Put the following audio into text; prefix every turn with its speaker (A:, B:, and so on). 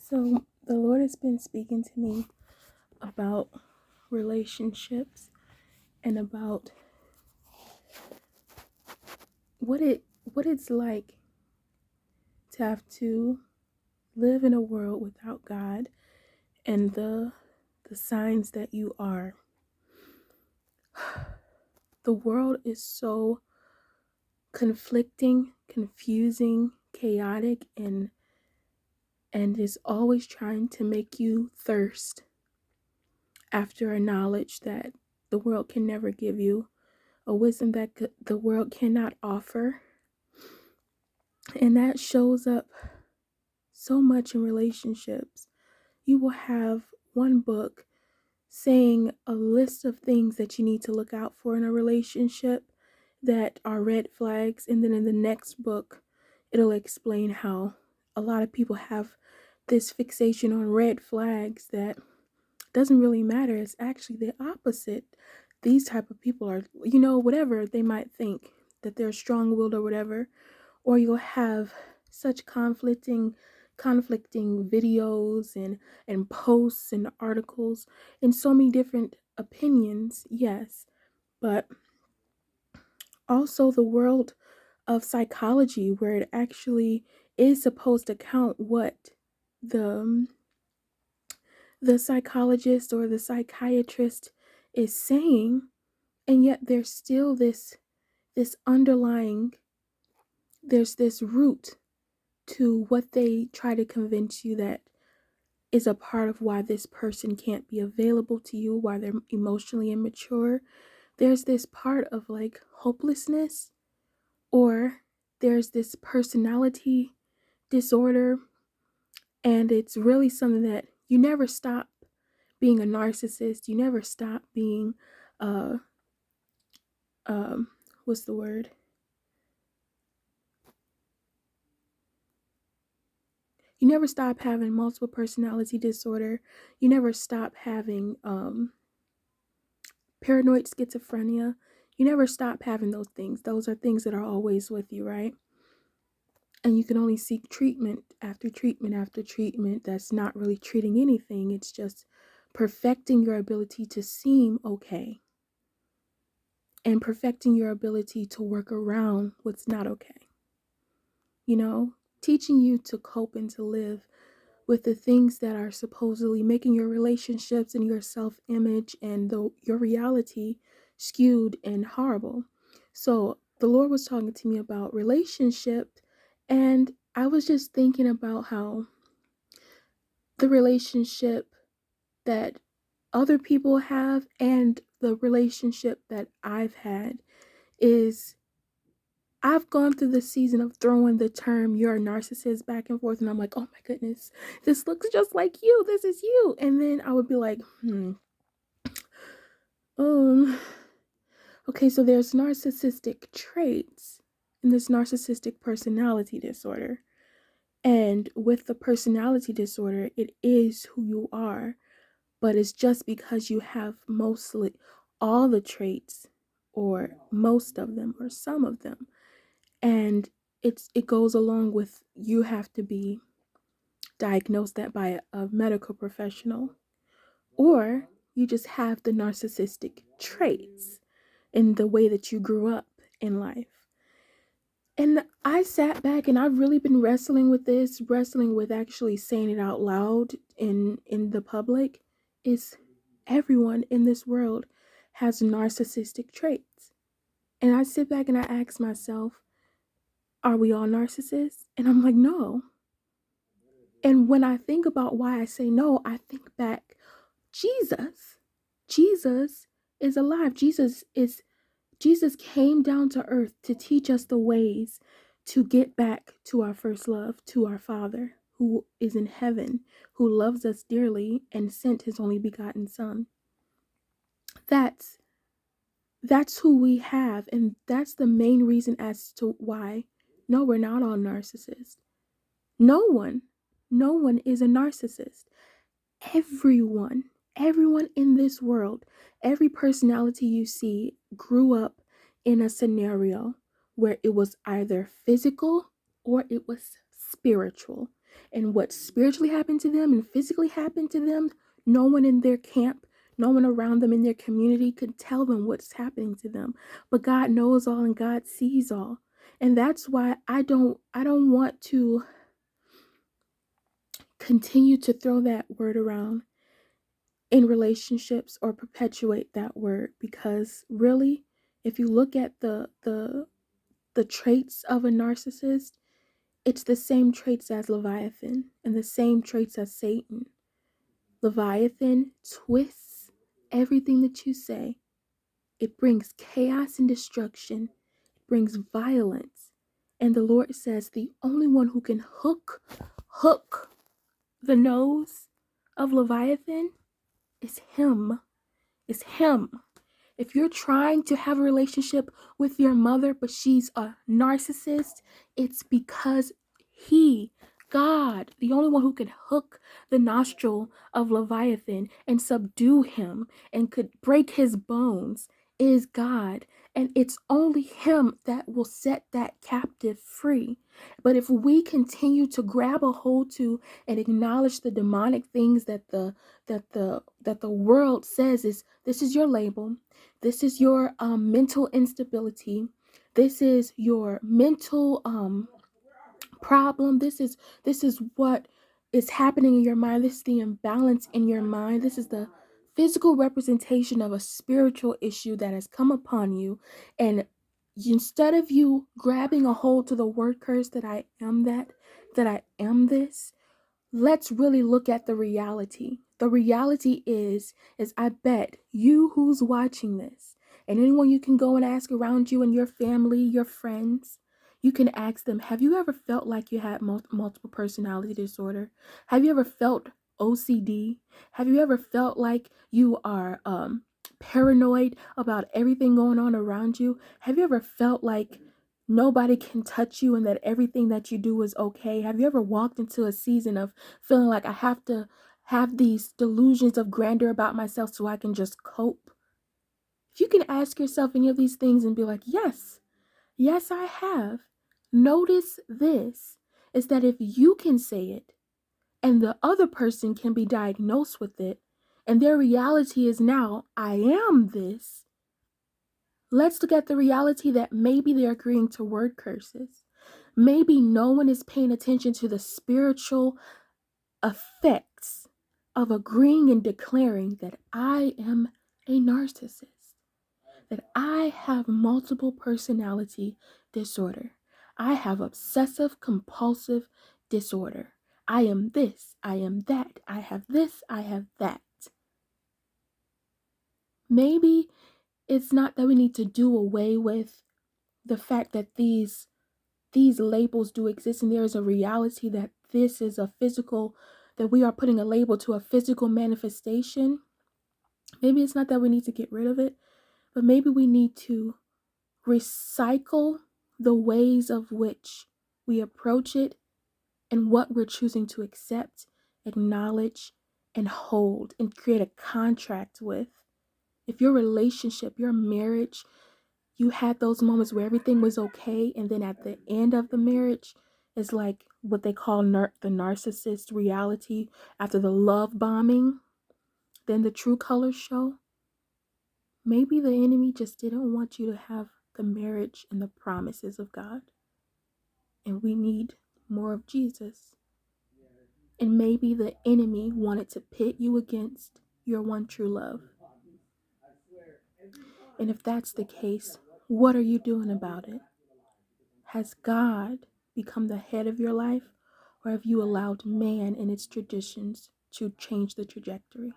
A: So the Lord has been speaking to me about relationships and about what it's like to have to live in a world without God and the signs that you are. The world is so conflicting, confusing, chaotic and is always trying to make you thirst after a knowledge that the world can never give you, a wisdom that the world cannot offer. And that shows up so much in relationships. You will have one book saying a list of things that you need to look out for in a relationship that are red flags. And then in the next book, it'll explain how a lot of people have this fixation on red flags that doesn't really matter. It's actually the opposite. These type of people are, whatever they might think, that they're strong-willed or whatever. Or you'll have such conflicting videos and posts and articles and so many different opinions, yes, but also the world of psychology, where it actually is supposed to count what the the psychologist or the psychiatrist is saying, and yet there's still this underlying, there's this root to what they try to convince you that is a part of why this person can't be available to you, why they're emotionally immature. There's this part of like hopelessness, or there's this personality disorder, and it's really something that you never stop being a narcissist. You never stop being uh um what's the word? You never stop having multiple personality disorder. You never stop having paranoid schizophrenia. You never stop having those things. Those are things that are always with you, right? And you can only seek treatment after treatment after treatment that's not really treating anything. It's just perfecting your ability to seem okay and perfecting your ability to work around what's not okay. You know, teaching you to cope and to live with the things that are supposedly making your relationships and your self-image and your reality skewed and horrible. So the Lord was talking to me about relationship, and I was just thinking about how the relationship that other people have and the relationship that I've had is, I've gone through the season of throwing the term "you're a narcissist" back and forth, and I'm like, oh my goodness, this looks just like you. This is you. And then I would be like, um, okay, so there's narcissistic traits and this narcissistic personality disorder. And with the personality disorder, it is who you are, but it's just because you have mostly all the traits, or most of them, or some of them. And it goes along with, you have to be diagnosed that by a medical professional, or you just have the narcissistic traits in the way that you grew up in life. And I sat back and I've really been wrestling with this, wrestling with actually saying it out loud in the public, is everyone in this world has narcissistic traits. And I sit back and I ask myself, are we all narcissists? And I'm like, no. And when I think about why I say no, I think back, Jesus. Jesus is alive. Jesus came down to earth to teach us the ways to get back to our first love, to our Father who is in heaven, who loves us dearly and sent his only begotten Son. That's who we have, and that's the main reason as to why no, we're not all narcissists. No one, no one is a narcissist. Everyone, everyone in this world, every personality you see grew up in a scenario where it was either physical or it was spiritual. and what spiritually happened to them and physically happened to them, no one in their camp, no one around them in their community could tell them what's happening to them. But God knows all and God sees all. And that's why I don't want to continue to throw that word around in relationships or perpetuate that word, because really, if you look at the traits of a narcissist, it's the same traits as Leviathan and the same traits as Satan. Leviathan twists everything that you say. It brings chaos and destruction. It brings violence. And the Lord says the only one who can hook the nose of Leviathan is him. Is him. If you're trying to have a relationship with your mother, but she's a narcissist, it's because God, the only one who could hook the nostril of Leviathan and subdue him and could break his bones, is God. And it's only him that will set that captive free. But if we continue to grab a hold to and acknowledge the demonic things that the world says is, this is your label, this is your mental instability, this is your mental problem, this is what is happening in your mind, this is the imbalance in your mind, this is the physical representation of a spiritual issue that has come upon you. And instead of you grabbing a hold to the word curse that I am that I am this, let's really look at the reality. The reality is I bet you who's watching this, and anyone you can go and ask around you and your family, your friends, you can ask them, have you ever felt like you had multiple personality disorder? Have you ever felt OCD? Have you ever felt like you are paranoid about everything going on around you? Have you ever felt like nobody can touch you and that everything that you do is okay? Have you ever walked into a season of feeling like I have to have these delusions of grandeur about myself so I can just cope? If you can ask yourself any of these things and be like, yes, I have. Notice this is that if you can say it and the other person can be diagnosed with it and their reality is now, I am this. Let's look at the reality that maybe they're agreeing to word curses. Maybe no one is paying attention to the spiritual effects of agreeing and declaring that I am a narcissist, that I have multiple personality disorder. I have obsessive compulsive disorder. I am this, I am that, I have this, I have that. Maybe it's not that we need to do away with the fact that these labels do exist, and there is a reality that this is a physical, that we are putting a label to a physical manifestation. Maybe it's not that we need to get rid of it, but maybe we need to recycle the ways of which we approach it and what we're choosing to accept, acknowledge, and hold and create a contract with. If your relationship, your marriage, you had those moments where everything was okay, and then at the end of the marriage is like what they call the narcissist reality. After the love bombing, then the true colors show. Maybe the enemy just didn't want you to have the marriage and the promises of God, and we need more of Jesus. And maybe the enemy wanted to pit you against your one true love. And if that's the case, what are you doing about it? Has God become the head of your life, or have you allowed man and its traditions to change the trajectory?